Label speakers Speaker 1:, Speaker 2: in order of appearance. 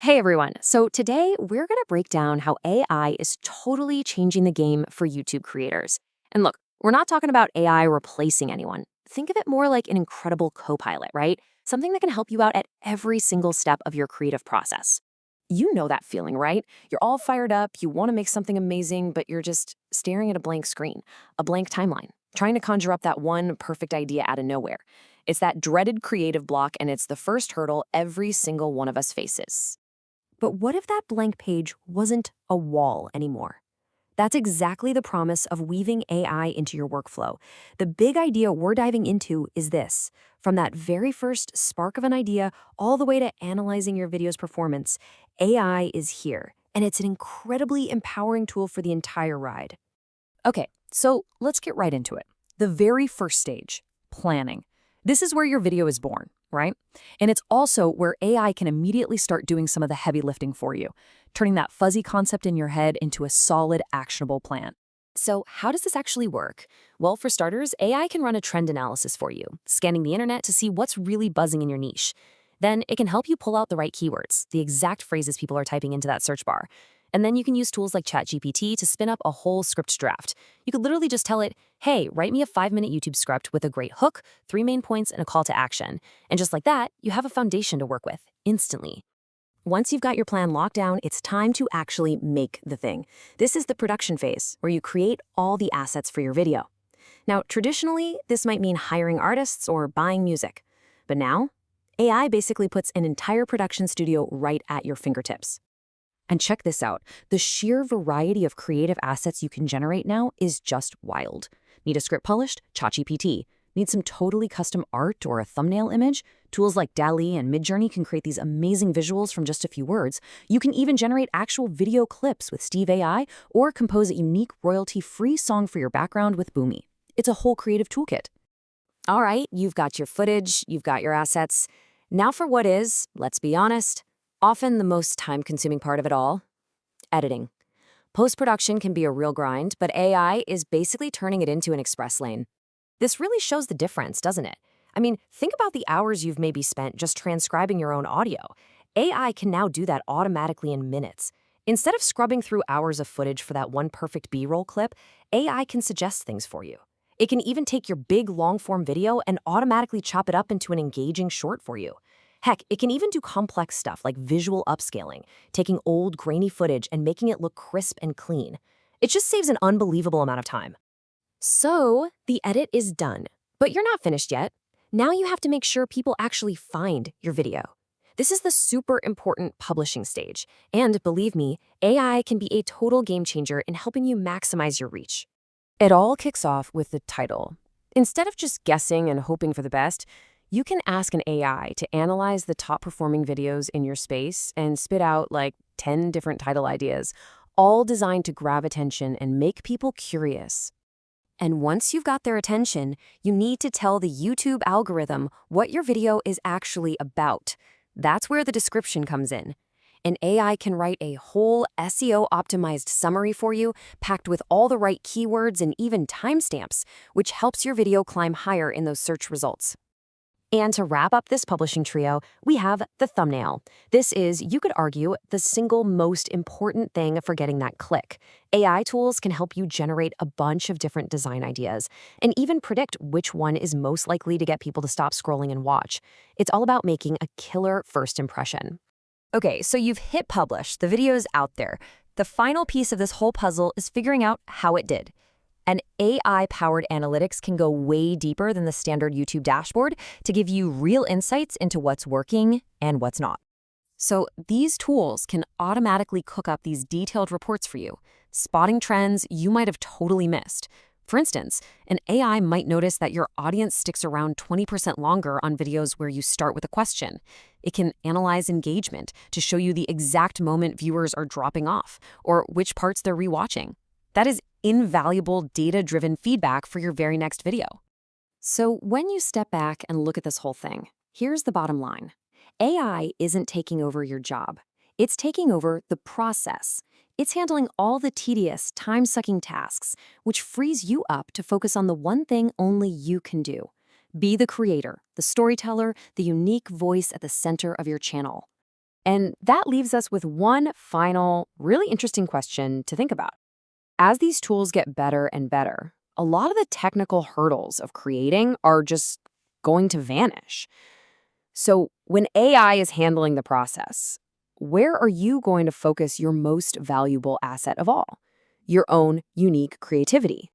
Speaker 1: Hey everyone. So today we're going to break down how AI is totally changing the game for YouTube creators. And look, we're not talking about AI replacing anyone. Think of it more like an incredible co-pilot, right? Something that can help you out at every single step of your creative process. You know that feeling, right? You're all fired up, you want to make something amazing, but you're just staring at a blank screen, a blank timeline, trying to conjure up that one perfect idea out of nowhere. It's that dreaded creative block, and it's the first hurdle every single one of us faces. But what if that blank page wasn't a wall anymore? That's exactly the promise of weaving AI into your workflow. The big idea we're diving into is this. From that very first spark of an idea all the way to analyzing your video's performance, AI is here, and it's an incredibly empowering tool for the entire ride.
Speaker 2: Okay, so let's get right into it. The very first stage, planning. This is where your video is born, right? And it's also where AI can immediately start doing some of the heavy lifting for you, turning that fuzzy concept in your head into a solid, actionable plan.
Speaker 1: So, how does this actually work? Well, for starters, AI can run a trend analysis for you, scanning the internet to see what's really buzzing in your niche. Then it can help you pull out the right keywords, the exact phrases people are typing into that search bar. And then you can use tools like ChatGPT to spin up a whole script draft. You could literally just tell it, hey, write me a 5-minute YouTube script with a great hook, 3 main points, and a call to action. And just like that, you have a foundation to work with instantly. Once you've got your plan locked down, it's time to actually make the thing. This is the production phase, where you create all the assets for your video. Now, traditionally, this might mean hiring artists or buying music. But now, AI basically puts an entire production studio right at your fingertips. And check this out. The sheer variety of creative assets you can generate now is just wild. Need a script published? ChatGPT. Need some totally custom art or a thumbnail image? Tools like DALL-E and Midjourney can create these amazing visuals from just a few words. You can even generate actual video clips with Steve AI or compose a unique royalty-free song for your background with Boomy. It's a whole creative toolkit. All right, you've got your footage, you've got your assets. Now for what is, let's be honest, often the most time-consuming part of it all, editing. Post-production can be a real grind, but AI is basically turning it into an express lane. This really shows the difference, doesn't it? I mean, think about the hours you've maybe spent just transcribing your own audio. AI can now do that automatically in minutes. Instead of scrubbing through hours of footage for that one perfect B-roll clip, AI can suggest things for you. It can even take your big long-form video and automatically chop it up into an engaging short for you. Heck, it can even do complex stuff like visual upscaling, taking old, grainy footage and making it look crisp and clean. It just saves an unbelievable amount of time. So, the edit is done, but you're not finished yet. Now you have to make sure people actually find your video. This is the super important publishing stage, and believe me, AI can be a total game changer in helping you maximize your reach. It all kicks off with the title. Instead of just guessing and hoping for the best, you can ask an AI to analyze the top performing videos in your space and spit out like 10 different title ideas, all designed to grab attention and make people curious. And once you've got their attention, you need to tell the YouTube algorithm what your video is actually about. That's where the description comes in. An AI can write a whole SEO-optimized summary for you, packed with all the right keywords and even timestamps, which helps your video climb higher in those search results. And to wrap up this publishing trio, we have the thumbnail. This is, you could argue, the single most important thing for getting that click. AI tools can help you generate a bunch of different design ideas and even predict which one is most likely to get people to stop scrolling and watch. It's all about making a killer first impression. Okay, so you've hit publish, the video's out there. The final piece of this whole puzzle is figuring out how it did. And AI-powered analytics can go way deeper than the standard YouTube dashboard to give you real insights into what's working and what's not. So these tools can automatically cook up these detailed reports for you, spotting trends you might have totally missed. For instance, an AI might notice that your audience sticks around 20% longer on videos where you start with a question. It can analyze engagement to show you the exact moment viewers are dropping off or which parts they're rewatching. That is invaluable data-driven feedback for your very next video. So when you step back and look at this whole thing, here's the bottom line. AI isn't taking over your job. It's taking over the process. It's handling all the tedious, time-sucking tasks, which frees you up to focus on the one thing only you can do. Be the creator, the storyteller, the unique voice at the center of your channel. And that leaves us with one final, really interesting question to think about. As these tools get better and better, a lot of the technical hurdles of creating are just going to vanish. So, when AI is handling the process, where are you going to focus your most valuable asset of all? Your own unique creativity.